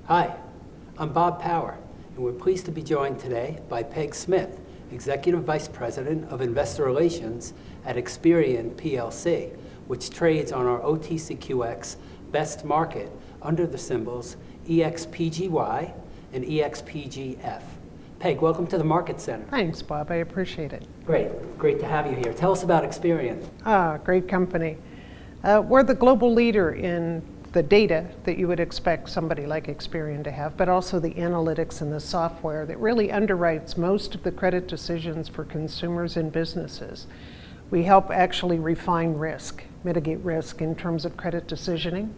Hi, I'm Bob Power, and we're pleased to be joined today by Peg Smith, Executive Vice President of Investor Relations at Experian PLC, which trades on our OTCQX Best Market under the symbols EXPGY and EXPGF. Peg, welcome to the Market Center. Thanks, Bob. I appreciate it. Great to have you here. Tell us about Experian. Great company. We're the global leader in the data that you would expect somebody like Experian to have, but also the analytics and the software that really underwrites most of the credit decisions for consumers and businesses. We help actually refine risk, mitigate risk in terms of credit decisioning,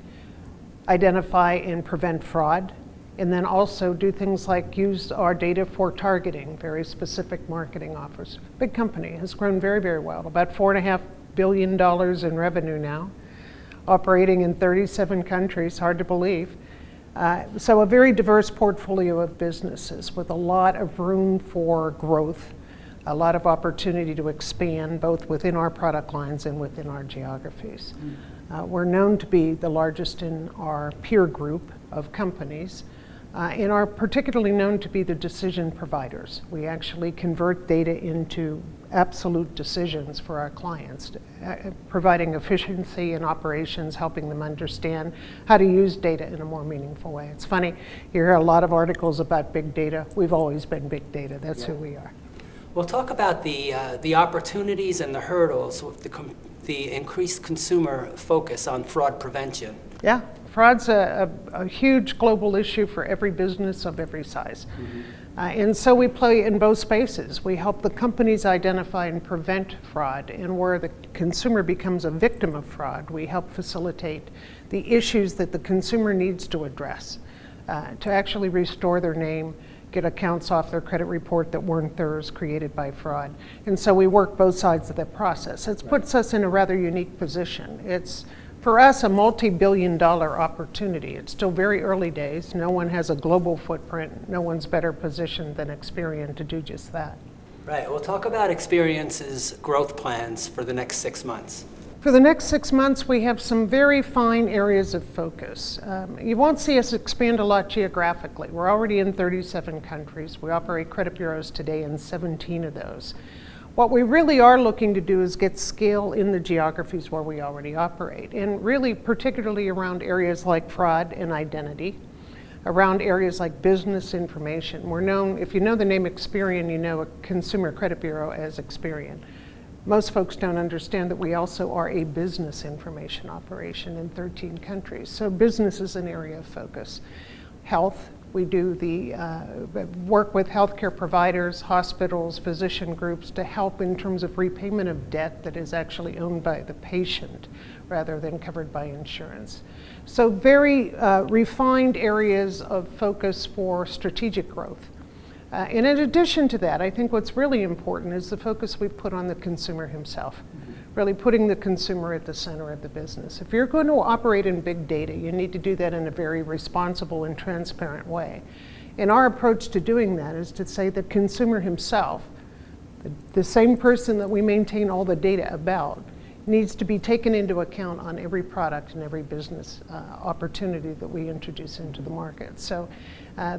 identify and prevent fraud, and then also do things like use our data for targeting very specific marketing offers. Big company, has grown very, very well, about $4.5 billion in revenue now, operating in 37 countries, hard to believe. So a very diverse portfolio of businesses with a lot of room for growth, a lot of opportunity to expand both within our product lines and within our geographies. We're known to be the largest in our peer group of companies, and are particularly known to be the decision providers. We actually convert data into absolute decisions for our clients, providing efficiency in operations, helping them understand how to use data in a more meaningful way. It's funny, you hear a lot of articles about big data. We've always been big data. That's who we are. Well, talk about the opportunities and the hurdles with the increased consumer focus on fraud prevention. Yeah, fraud's a huge global issue for every business of every size. And so we play in both spaces. We help the companies identify and prevent fraud, and where the consumer becomes a victim of fraud, we help facilitate the issues that the consumer needs to address to actually restore their name, get accounts off their credit report that weren't theirs, created by fraud. And so we work both sides of that process. It puts us in a rather unique position. It's, for us, a multi-billion-dollar opportunity. It's still very early days. No one has a global footprint. No one's better positioned than Experian to do just that. Right. Well, talk about Experiance's growth plans for the next 6 months. For the next 6 months, we have some very fine areas of focus. You won't see us expand a lot geographically. We're already in 37 countries. We operate credit bureaus today in 17 of those. What we really are looking to do is get scale in the geographies where we already operate, and really particularly around areas like fraud and identity, around areas like business information. We're known, if you know the name Experian, you know a consumer credit bureau as Experian. Most folks don't understand that we also are a business information operation in 13 countries. So business is an area of focus. Health, we do the work with healthcare providers, hospitals, physician groups to help in terms of repayment of debt that is actually owned by the patient rather than covered by insurance. So very refined areas of focus for strategic growth. And in addition to that, I think what's really important is the focus we've put on the consumer himself, really putting the consumer at the center of the business. If you're going to operate in big data, you need to do that in a very responsible and transparent way. And our approach to doing that is to say the consumer himself, the same person that we maintain all the data about, needs to be taken into account on every product and every business opportunity that we introduce into the market. So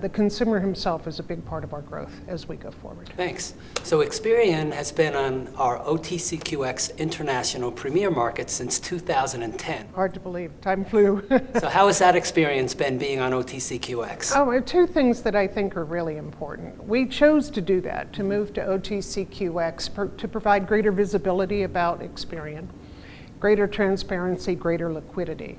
the consumer himself is a big part of our growth as we go forward. Thanks. So Experian has been on our OTCQX International Premier Market since 2010. Hard to believe, time flew. So how has that experience been being on OTCQX? Two things that I think are really important. We chose to do that, to move to OTCQX to provide greater visibility about Experian, greater transparency, greater liquidity.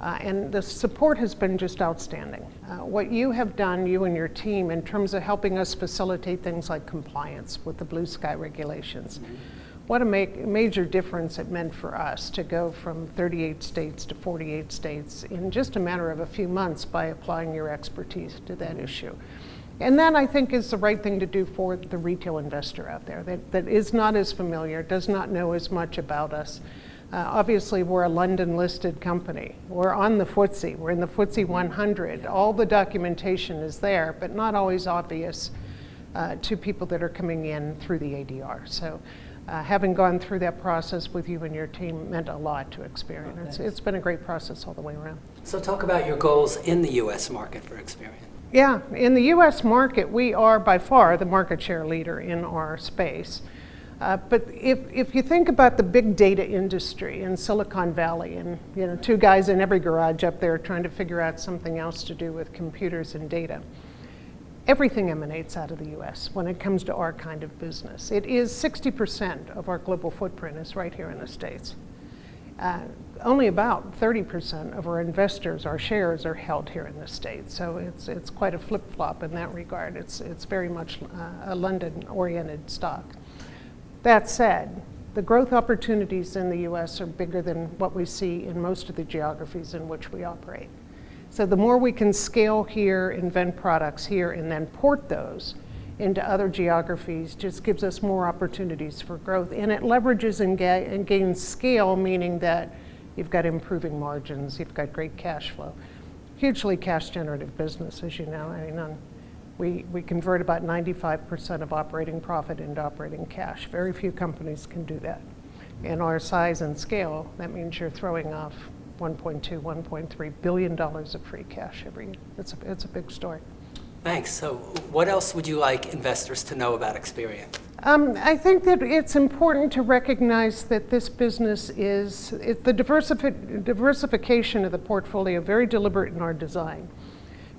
And the support has been just outstanding. What you have done, you and your team, in terms of helping us facilitate things like compliance with the Blue Sky regulations. What a major difference it meant for us to go from 38 states to 48 states in just a matter of a few months by applying your expertise to that issue. And that, I think, is the right thing to do for the retail investor out there that is not as familiar, does not know as much about us. Obviously, we're a London-listed company. We're on the FTSE. We're in the FTSE 100. All the documentation is there, but not always obvious to people that are coming in through the ADR. So Having gone through that process with you and your team meant a lot to Experian. Oh, It's been a great process all the way around. So talk about your goals in the U.S. market for Experian. Yeah, in the U.S. market, we are by far the market share leader in our space. But if you think about the big data industry in Silicon Valley, and two guys in every garage up there trying to figure out something else to do with computers and data, everything emanates out of the U.S. when it comes to our kind of business. It is 60% of our global footprint is right here in the States. Only about 30% of our investors, our shares, are held here in the States. So it's quite a flip-flop in that regard. It's very much a London-oriented stock. That said, the growth opportunities in the U.S. are bigger than what we see in most of the geographies in which we operate. So the more we can scale here, invent products here, and then port those into other geographies just gives us more opportunities for growth. And it leverages and gains scale, meaning that you've got improving margins, you've got great cash flow. Hugely cash generative business, as you know. I mean, we convert about 95% of operating profit into operating cash. Very few companies can do that. In our size and scale, that means you're throwing off $1.2, $1.3 billion of free cash every year. It's a big story. Thanks. So what else would you like investors to know about Experian? I think that it's important to recognize that this business is the diversification of the portfolio, very deliberate in our design.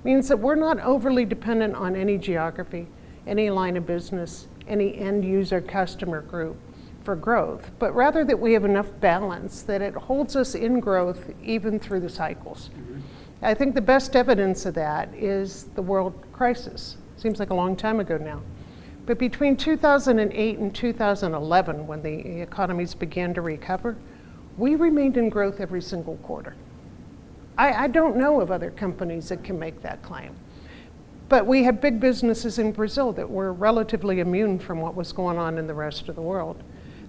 Means that we're not overly dependent on any geography, any line of business, any end user customer group for growth, but rather that we have enough balance that it holds us in growth even through the cycles. Mm-hmm. I think the best evidence of that is the world crisis. Seems like a long time ago now. But between 2008 and 2011, when the economies began to recover, we remained in growth every single quarter. I don't know of other companies that can make that claim. But we had big businesses in Brazil that were relatively immune from what was going on in the rest of the world,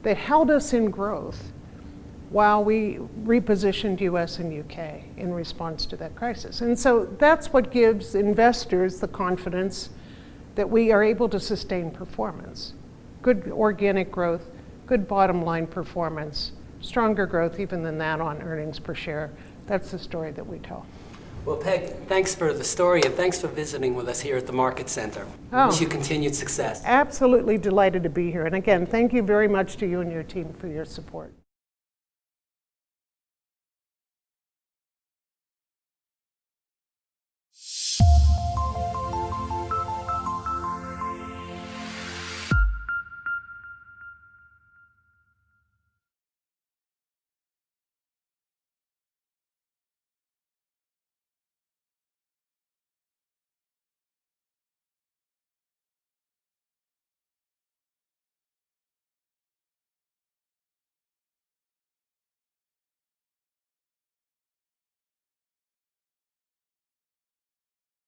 that held us in growth while we repositioned US and UK in response to that crisis. And so that's what gives investors the confidence that we are able to sustain performance. Good organic growth, good bottom line performance, stronger growth even than that on earnings per share. That's the story that we tell. Well, Peg, thanks for the story and thanks for visiting with us here at the Market Center. Oh. Wish you continued success. Absolutely delighted to be here. And again, thank you very much to you and your team for your support.